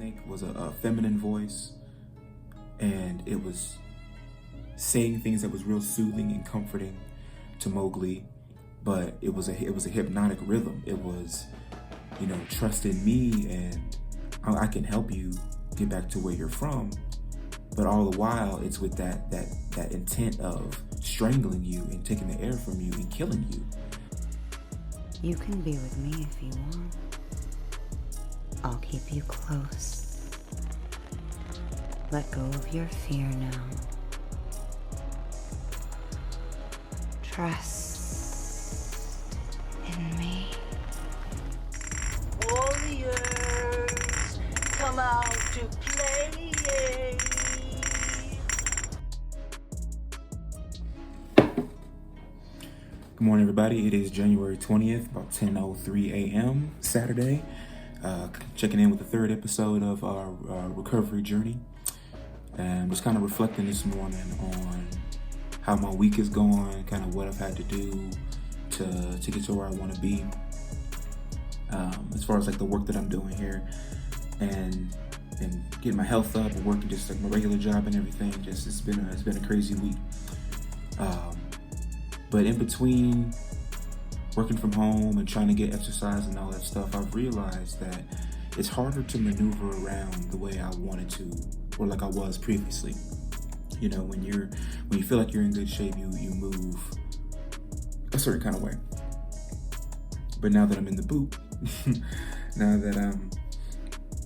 snake was a feminine voice, and it was saying things that was real soothing and comforting to Mowgli, but it was a hypnotic rhythm. It was, trust in me, and I can help you get back to where you're from. But all the while, it's with that intent of strangling you and taking the air from you and killing you. You can be with me if you want. I'll keep you close. Let go of your fear now. Trust in me. Warriors, come out to play. Good morning, everybody. It is January 20th, about 10:03 a.m. Saturday. Checking in with the third episode of our recovery journey. And just kind of reflecting this morning on how my week is going, kind of what I've had to do to get to where I want to be. As far as like the work that I'm doing here and getting my health up and working just like my regular job and everything. Just it's been a crazy week. But in between working from home and trying to get exercise and all that stuff, I've realized that it's harder to maneuver around the way I wanted to, or like I was previously. When you feel like you're in good shape, you move a certain kind of way. But now that I'm in the boot, now that I'm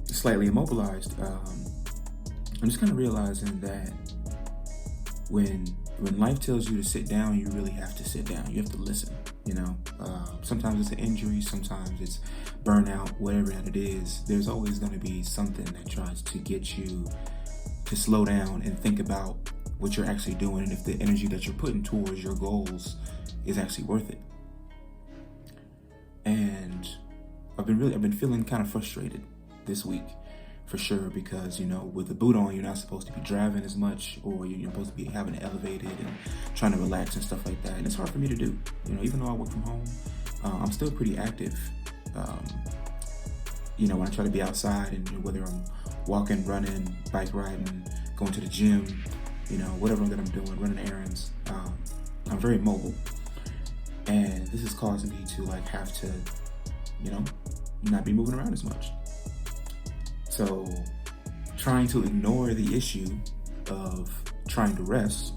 slightly immobilized, I'm just kind of realizing that when life tells you to sit down, you really have to sit down. You have to listen. Sometimes it's an injury, sometimes it's burnout, whatever that it is. There's always going to be something that tries to get you to slow down and think about what you're actually doing and if the energy that you're putting towards your goals is actually worth it. And I've been feeling kind of frustrated this week, for sure, because with the boot on, you're not supposed to be driving as much, or you're supposed to be having it elevated and trying to relax and stuff like that. And it's hard for me to do. Even though I work from home, I'm still pretty active. When I try to be outside, and whether I'm walking, running, bike riding, going to the gym, whatever that I'm doing, running errands, I'm very mobile. And this is causing me to have to, not be moving around as much. So trying to ignore the issue of trying to rest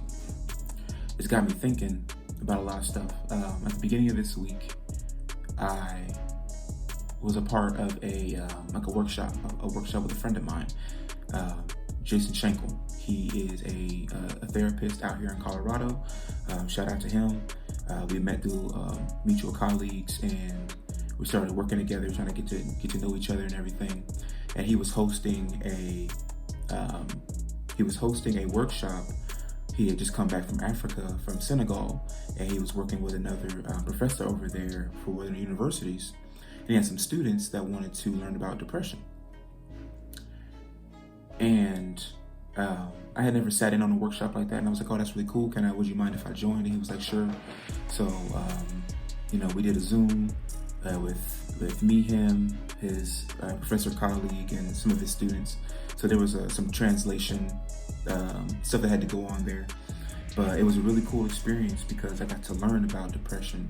has got me thinking about a lot of stuff. At the beginning of this week, I was a part of a workshop with a friend of mine, Jason Schenkel. He is a therapist out here in Colorado. Shout out to him. We met through mutual colleagues, and we started working together, trying to get to know each other and everything. And he was hosting a workshop. He had just come back from Africa, from Senegal, and he was working with another professor over there for one of the universities. And he had some students that wanted to learn about depression. And I had never sat in on a workshop like that, and I was like, "Oh, that's really cool. Would you mind if I joined?" And he was like, "Sure." So, we did a Zoom with me, him, his professor colleague, and some of his students. So there was some translation stuff that had to go on there. But it was a really cool experience because I got to learn about depression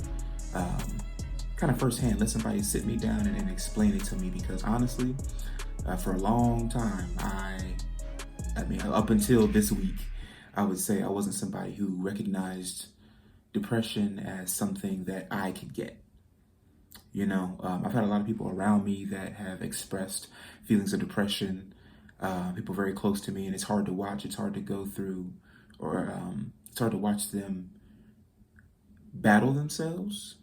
kind of firsthand. Let somebody sit me down and explain it to me, because honestly, for a long time, I mean, up until this week, I would say I wasn't somebody who recognized depression as something that I could get. I've had a lot of people around me that have expressed feelings of depression, people very close to me, and it's hard to watch. It's hard to go through, or it's hard to watch them battle themselves,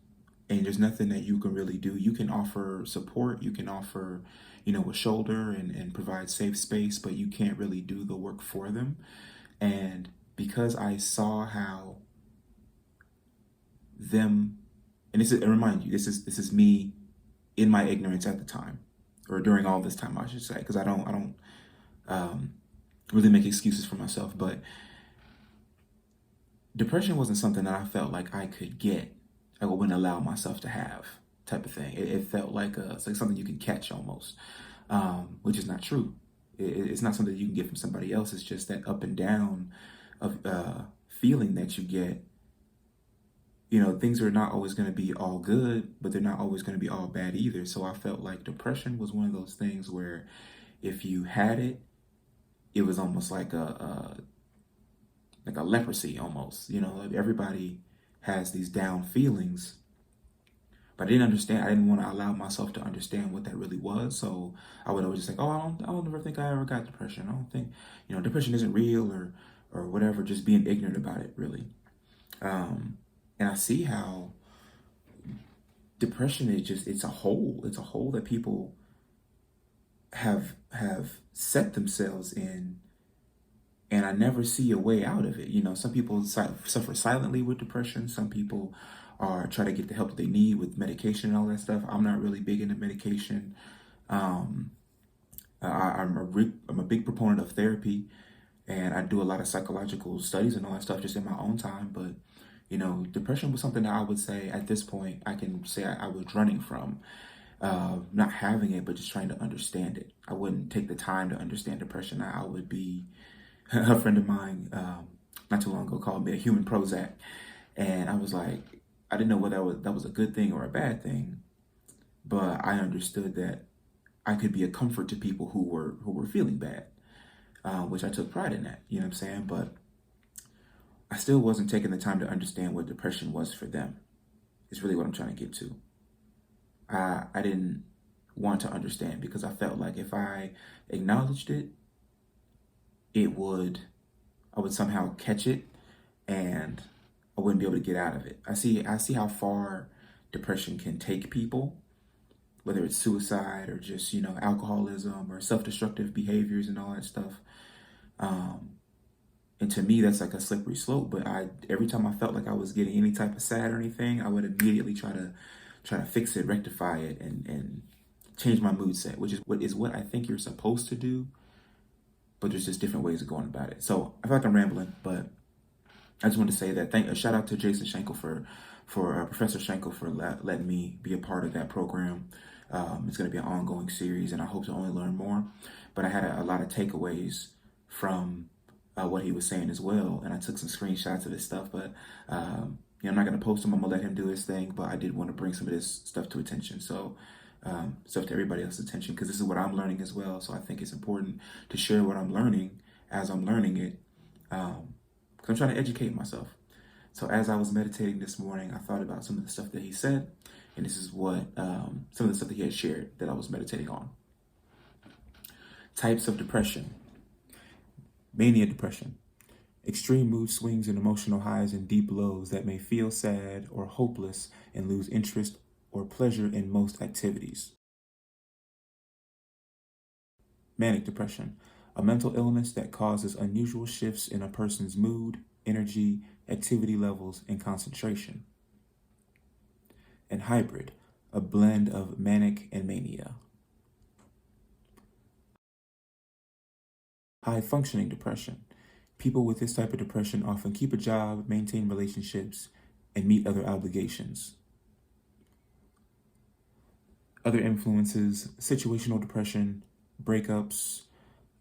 and there's nothing that you can really do. You can offer support, you can offer, a shoulder and provide safe space, but you can't really do the work for them. And because I saw how them, and remind you, this is me in my ignorance at the time, or during all this time, I should say, because I don't really make excuses for myself. But depression wasn't something that I felt like I could get, I wouldn't allow myself to have, type of thing. It felt like it's like something you can catch almost. which is not true. It's not something that you can get from somebody else. It's just that up and down of feeling that you get. You know, things are not always going to be all good, but they're not always going to be all bad either. So I felt like depression was one of those things where if you had it, it was almost like a leprosy almost. You know, like everybody has these down feelings, but I didn't understand. I didn't want to allow myself to understand what that really was. So I would always just like, oh, I don't ever think I ever got depression. I don't think, depression isn't real or whatever. Just being ignorant about it, really. And I see how depression is it's a hole. It's a hole that people have set themselves in, and I never see a way out of it. Some people suffer silently with depression. Some people try to get the help that they need with medication and all that stuff. I'm not really big into medication. I'm a big proponent of therapy, and I do a lot of psychological studies and all that stuff just in my own time. But depression was something that I would say at this point, I can say I was running from, not having it, but just trying to understand it. I wouldn't take the time to understand depression. I would be, a friend of mine, not too long ago called me a human Prozac. And I was like, I didn't know whether that was a good thing or a bad thing, but I understood that I could be a comfort to people who were feeling bad, which I took pride in that, you know what I'm saying? But I still wasn't taking the time to understand what depression was for them. Is really what I'm trying to get to. I didn't want to understand because I felt like if I acknowledged it, I would somehow catch it and I wouldn't be able to get out of it. I see how far depression can take people, whether it's suicide or just, alcoholism or self-destructive behaviors and all that stuff. And to me, that's like a slippery slope. But every time I felt like I was getting any type of sad or anything, I would immediately try to fix it, rectify it, and change my mood set, which is what I think you're supposed to do. But there's just different ways of going about it. So I feel like I'm rambling, but I just wanted to say that a shout out to Jason Schenkel for Professor Schenkel for letting me be a part of that program. It's going to be an ongoing series, and I hope to only learn more. But I had a lot of takeaways from what he was saying as well, and I took some screenshots of his stuff. But I'm not going to post them. I'm going to let him do his thing. But I did want to bring some of this stuff to attention. So stuff to everybody else's attention, because this is what I'm learning as well. So I think it's important to share what I'm learning as I'm learning it, because I'm trying to educate myself. So as I was meditating this morning, I thought about some of the stuff that he said, and this is what some of the stuff that he had shared that I was meditating on. Types of depression. Mania depression. Extreme mood swings and emotional highs and deep lows that may feel sad or hopeless and lose interest or pleasure in most activities. Manic depression. A mental illness that causes unusual shifts in a person's mood, energy, activity levels, and concentration. And hybrid. A blend of manic and mania. High-functioning depression. People with this type of depression often keep a job, maintain relationships, and meet other obligations. Other influences: situational depression, breakups,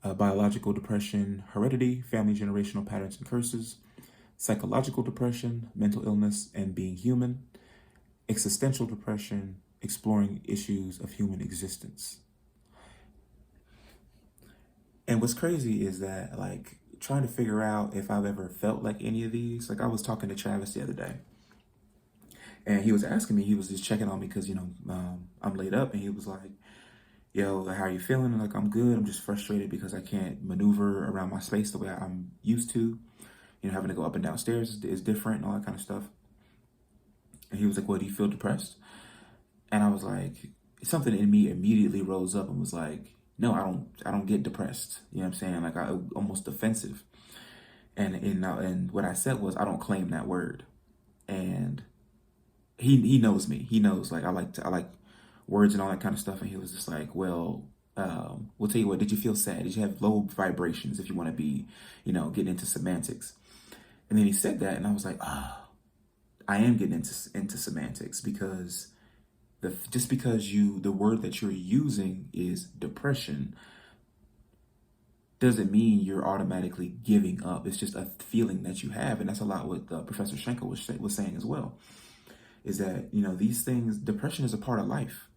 biological depression, heredity, family generational patterns and curses, psychological depression, mental illness and being human, existential depression, exploring issues of human existence. And what's crazy is that, like, trying to figure out if I've ever felt like any of these. Like, I was talking to Travis the other day, and he was asking me, he was just checking on me because, I'm laid up, and he was like, yo, like, how are you feeling? And like, I'm good. I'm just frustrated because I can't maneuver around my space the way I'm used to. Having to go up and down stairs is different and all that kind of stuff. And he was like, well, do you feel depressed? And I was like, something in me immediately rose up and was like, no, I don't get depressed. You know what I'm saying? Like, I almost defensive. And what I said was, I don't claim that word. And he knows me. He knows, like, I like words and all that kind of stuff. And he was just like, well, we'll tell you what, did you feel sad? Did you have low vibrations, if you want to be, getting into semantics? And then he said that, and I was like, I am getting into semantics, because just because the word that you're using is depression doesn't mean you're automatically giving up. It's just a feeling that you have, and that's a lot what Professor Schenkel was saying as well. Is that these things, depression is a part of life.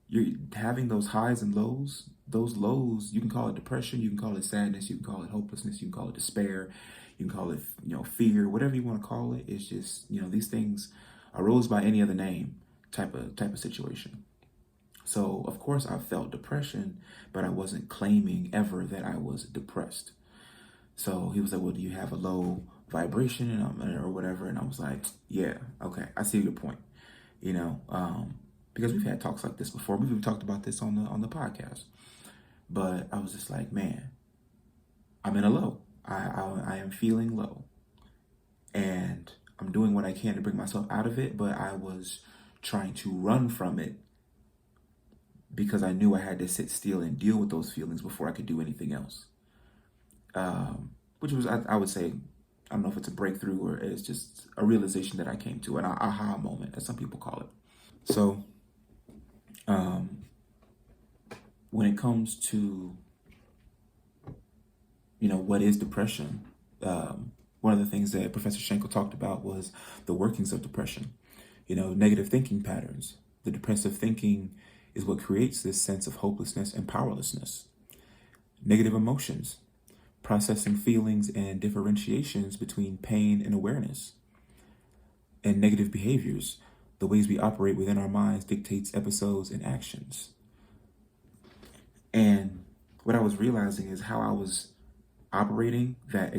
You're having those highs and lows. Those lows, you can call it depression, you can call it sadness, you can call it hopelessness, you can call it despair, you can call it fear, whatever you want to call it. It's just these things arose by any other name type of situation. So of course I felt depression, but I wasn't claiming ever that I was depressed. So he was like, well, do you have a low vibration or whatever? And I was like, yeah, okay, I see your point. Because we've had talks like this before. We've talked about this on the podcast. But I was just like, man, I'm in a low. I am feeling low. And I'm doing what I can to bring myself out of it, but I was trying to run from it because I knew I had to sit still and deal with those feelings before I could do anything else. Which was, I would say, I don't know if it's a breakthrough or it's just a realization that I came to, an aha moment, as some people call it. So, when it comes to, what is depression, one of the things that Professor Schenkel talked about was the workings of depression. Negative thinking patterns. The depressive thinking is what creates this sense of hopelessness and powerlessness. Negative emotions, processing feelings and differentiations between pain and awareness. And negative behaviors, the ways we operate within our minds dictates episodes and actions. And what I was realizing is how I was operating that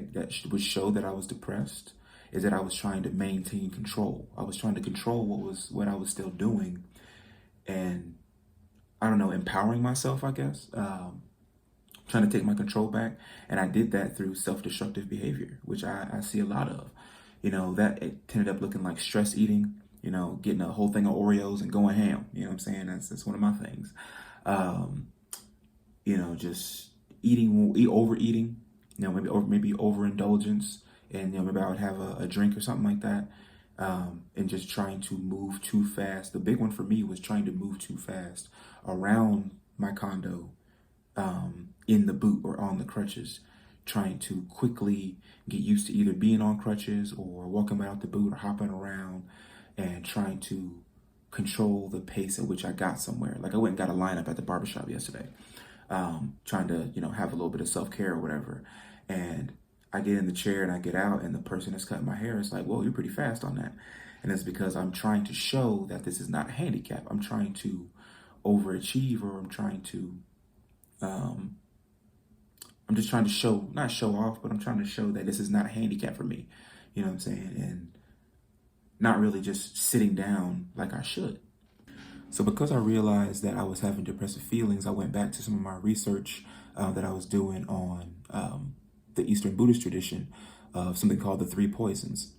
would show that I was depressed is that I was trying to maintain control. I was trying to control what I was still doing, and I don't know, empowering myself, I guess, trying to take my control back. And I did that through self-destructive behavior, which I see a lot of. That it ended up looking like stress eating, getting a whole thing of Oreos and going ham. You know what I'm saying? That's one of my things. Just overeating, maybe overindulgence, and maybe I would have a drink or something like that, and just trying to move too fast. The big one for me was trying to move too fast around my condo, in the boot or on the crutches, trying to quickly get used to either being on crutches or walking out the boot or hopping around, and trying to control the pace at which I got somewhere. Like I went and got a lineup at the barbershop yesterday, trying to, have a little bit of self-care or whatever. And I get in the chair and I get out, and the person that's cutting my hair is like, whoa, you're pretty fast on that. And it's because I'm trying to show that this is not a handicap. I'm trying to overachieve, or I'm trying to, I'm just trying to not show off, but I'm trying to show that this is not a handicap for me. You know what I'm saying? And not really just sitting down like I should. So because I realized that I was having depressive feelings, I went back to some of my research that I was doing on the Eastern Buddhist tradition of something called the three poisons.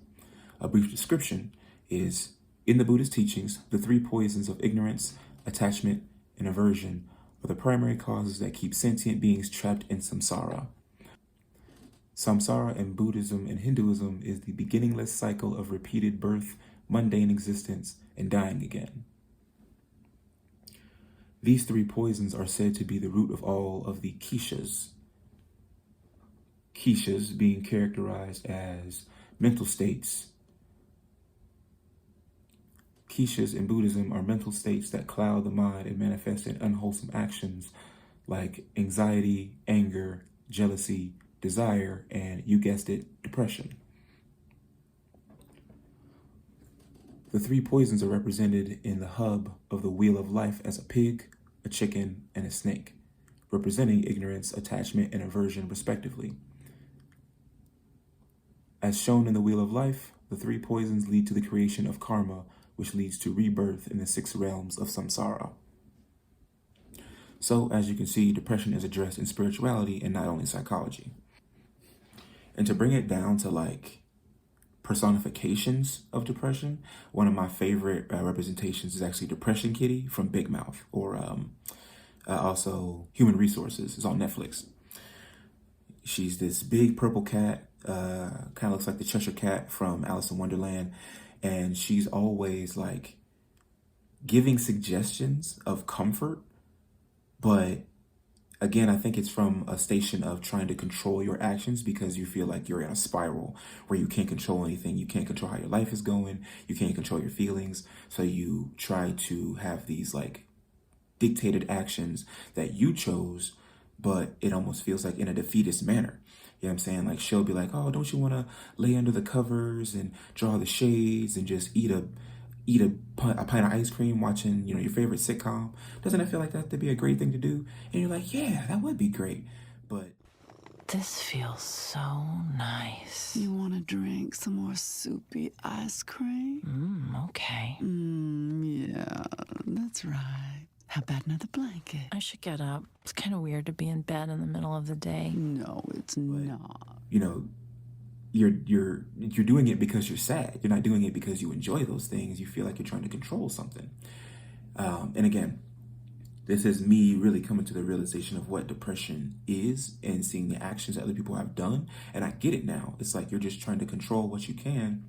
A brief description is, in the Buddhist teachings, the three poisons of ignorance, attachment, and aversion are the primary causes that keep sentient beings trapped in samsara. Samsara in Buddhism and Hinduism is the beginningless cycle of repeated birth, mundane existence, and dying again. These three poisons are said to be the root of all of the kishas. Kishas being characterized as mental states. Kishas in Buddhism are mental states that cloud the mind and manifest in unwholesome actions like anxiety, anger, jealousy, desire, and, you guessed it, depression. The three poisons are represented in the hub of the wheel of life as a pig, a chicken, and a snake, representing ignorance, attachment, and aversion, respectively. As shown in the wheel of life, the three poisons lead to the creation of karma, which leads to rebirth in the 6 realms of samsara. So, as you can see, depression is addressed in spirituality and not only psychology. And to bring it down to like personifications of depression, one of my favorite representations is actually Depression Kitty from Big Mouth, or also Human Resources. It's on Netflix. She's this big purple cat, kind of looks like the Cheshire Cat from Alice in Wonderland, and she's always like giving suggestions of comfort, but again, I think it's from a station of trying to control your actions because you feel like you're in a spiral where you can't control anything. You can't control how your life is going. You can't control your feelings. So you try to have these like dictated actions that you chose, but it almost feels like in a defeatist manner. You know what I'm saying? Like she'll be like, oh, don't you want to lay under the covers and draw the shades and just eat a pint of ice cream watching, your favorite sitcom? Doesn't it feel like that'd be a great thing to do? And you're like, yeah, that would be great. But This feels so nice. You want to drink some more soupy ice cream? Okay. Yeah, that's right. How about another blanket? I should get up. It's kind of weird to be in bed in the middle of the day. No, it's not. you're doing it because you're sad. You're not doing it because you enjoy those things. You feel like you're trying to control something. And again, this is me really coming to the realization of what depression is and seeing the actions that other people have done. And I get it now. It's like you're just trying to control what you can,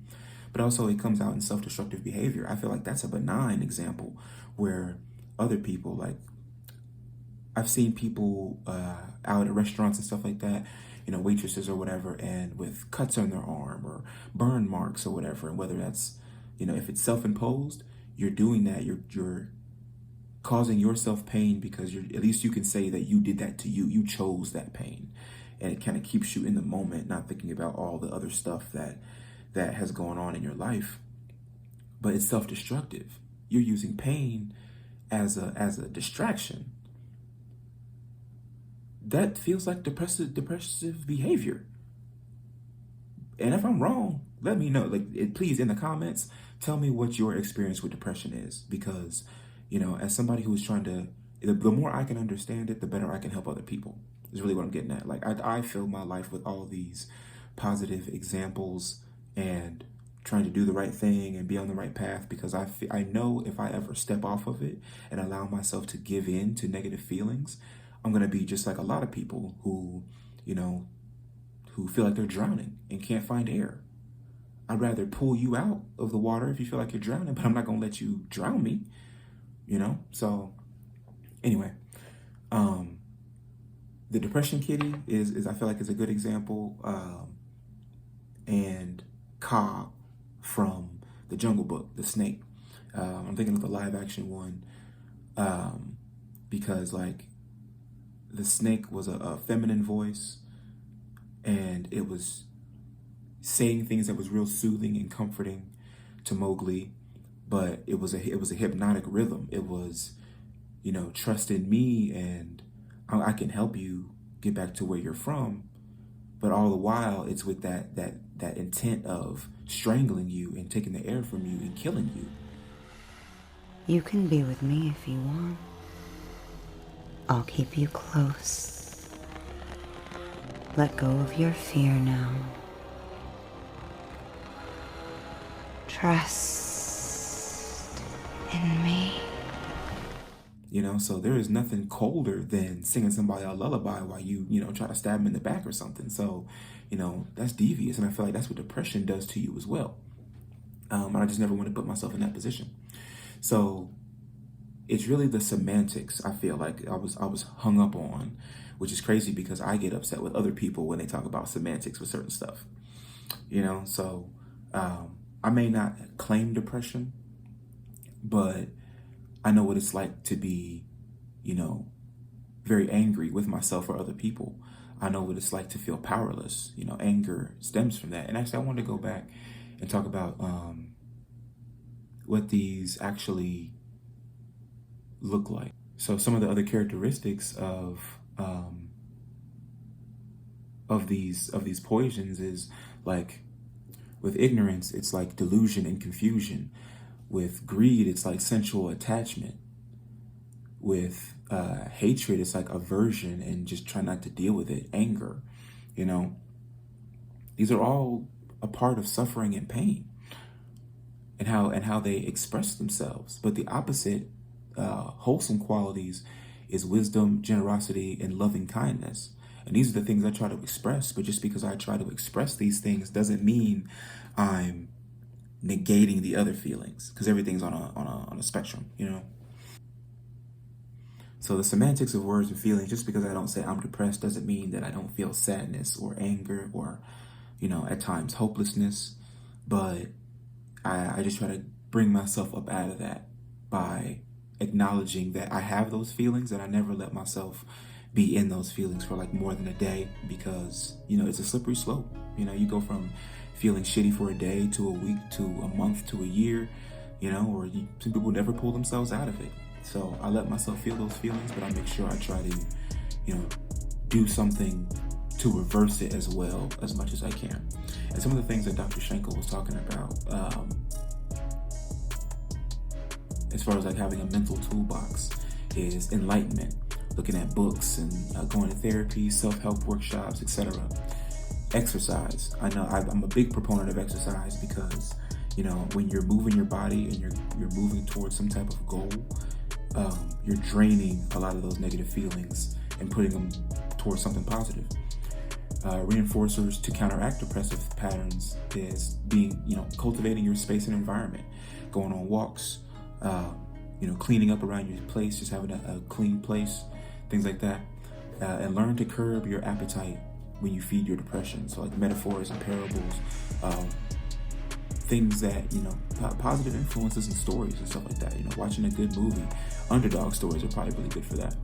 but also it comes out in self-destructive behavior. I feel like that's a benign example where other people, like I've seen people out at restaurants and stuff like that, waitresses or whatever, and with cuts on their arm or burn marks or whatever. And whether that's, if it's self-imposed, you're doing that. You're causing yourself pain because at least you can say that you did that to you. You chose that pain, and it kind of keeps you in the moment, not thinking about all the other stuff that has gone on in your life. But it's self-destructive. You're using pain as a distraction. That feels like depressive behavior. And if I'm wrong, let me know. Please, in the comments, tell me what your experience with depression is, because as somebody who is trying to, the more I can understand it, the better I can help other people, is really what I'm getting at. Like, I fill my life with all these positive examples and trying to do the right thing and be on the right path, because I know if I ever step off of it and allow myself to give in to negative feelings, I'm going to be just like a lot of people who feel like they're drowning and can't find air. I'd rather pull you out of the water if you feel like you're drowning, but I'm not going to let you drown me. So anyway, the depression kitty is I feel like is a good example, and Ka from the Jungle Book, the snake. I'm thinking of the live action one, because like the snake was a feminine voice, and it was saying things that was real soothing and comforting to Mowgli. But it was a hypnotic rhythm. It was, trust in me, and I can help you get back to where you're from. But all the while, it's with that intent of strangling you and taking the air from you and killing you. You can be with me if you want. I'll keep you close. Let go of your fear now. Trust in me. So there is nothing colder than singing somebody a lullaby while you try to stab them in the back or something. So, that's devious. And I feel like that's what depression does to you as well. I just never want to put myself in that position. So it's really the semantics I feel like I was hung up on, which is crazy because I get upset with other people when they talk about semantics with certain stuff. So I may not claim depression, but I know what it's like to be, very angry with myself or other people. I know what it's like to feel powerless. Anger stems from that. And actually, I wanted to go back and talk about what these actually look like. So some of the other characteristics of these poisons is like, with ignorance, it's like delusion and confusion. With greed, it's like sensual attachment. With hatred, it's like aversion and just try not to deal with it. Anger, these are all a part of suffering and pain, and how they express themselves. But the opposite, wholesome qualities, is wisdom, generosity, and loving kindness. And these are the things I try to express. But just because I try to express these things doesn't mean I'm negating the other feelings, because everything's on a spectrum, you know. So the semantics of words and feelings, just because I don't say I'm depressed doesn't mean that I don't feel sadness or anger or, you know, at times hopelessness. But I just try to bring myself up out of that by acknowledging that I have those feelings, and I never let myself be in those feelings for like more than a day, because, you know, it's a slippery slope. You know, you go from feeling shitty for a day to a week to a month to a year, you know, or some people never pull themselves out of it. So I let myself feel those feelings, but I make sure I try to, you know, do something to reverse it as well as much as I can. And some of the things that Dr. Schenkel was talking about, as far as like having a mental toolbox, is enlightenment, looking at books and going to therapy, self-help workshops, etc. Exercise. I know I'm a big proponent of exercise because, you know, when you're moving your body and you're moving towards some type of goal, you're draining a lot of those negative feelings and putting them towards something positive. Reinforcers to counteract depressive patterns is being, you know, cultivating your space and environment, going on walks, you know, cleaning up around your place, just having a clean place, things like that. And learn to curb your appetite when you feed your depression. So like metaphors and parables, things that, you know, positive influences and stories and stuff like that. You know, watching a good movie, underdog stories are probably really good for that.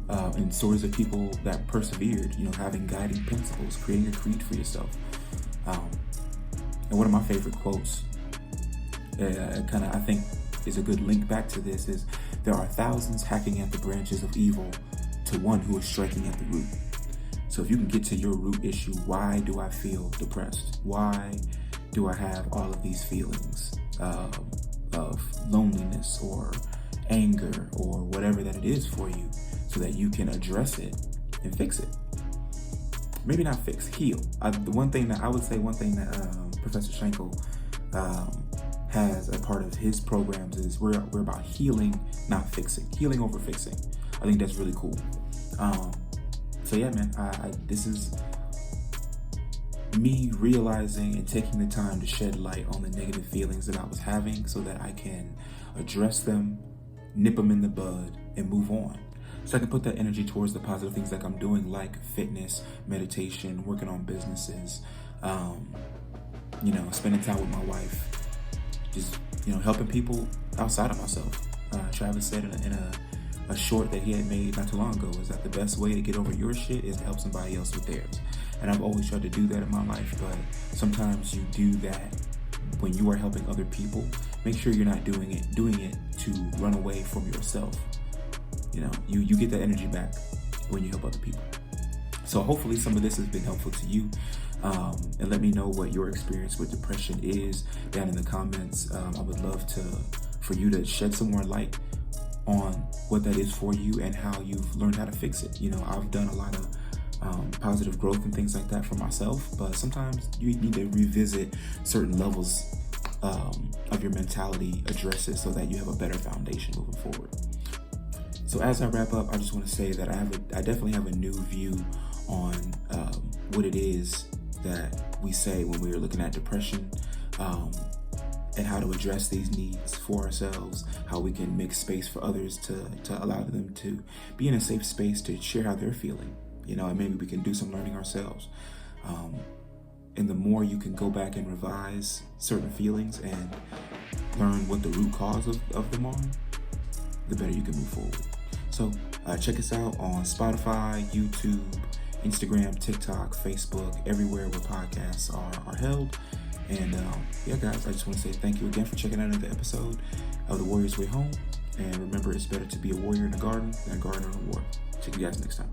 And stories of people that persevered, you know, having guiding principles, creating a creed for yourself. And one of my favorite quotes, I think is a good link back to this, is there are thousands hacking at the branches of evil to one who is striking at the root. So if you can get to your root issue, why do I feel depressed? Why do I have all of these feelings of loneliness or anger or whatever that it is for you, so that you can address it and fix it? Maybe not fix, heal. One thing that Professor Schenkel has a part of his programs is we're about healing, not fixing. Healing over fixing. I think that's really cool. So yeah, man, this is me realizing and taking the time to shed light on the negative feelings that I was having so that I can address them, nip them in the bud, and move on. So I can put that energy towards the positive things like I'm doing, like fitness, meditation, working on businesses, you know, spending time with my wife, just, you know, helping people outside of myself. Travis said in a short that he had made not too long ago, is that the best way to get over your shit is to help somebody else with theirs. And I've always tried to do that in my life, but sometimes you do that when you are helping other people. Make sure you're not doing it to run away from yourself. You know, you get that energy back when you help other people. So hopefully some of this has been helpful to you. And let me know what your experience with depression is down in the comments. I would love for you to shed some more light on what that is for you and how you've learned how to fix it. You know, I've done a lot of positive growth and things like that for myself, but sometimes you need to revisit certain levels of your mentality, address it so that you have a better foundation moving forward. So as I wrap up, I just want to say that I definitely have a new view on what it is that we say when we are looking at depression, and how to address these needs for ourselves, how we can make space for others to allow them to be in a safe space to share how they're feeling, you know, and maybe we can do some learning ourselves. And the more you can go back and revise certain feelings and learn what the root cause of them are, the better you can move forward. So check us out on Spotify, YouTube, Instagram, TikTok, Facebook, everywhere where podcasts are held. And yeah, guys, I just want to say thank you again for checking out another episode of The Warrior's Way Home. And remember, it's better to be a warrior in a garden than a gardener in a war. Check you guys next time.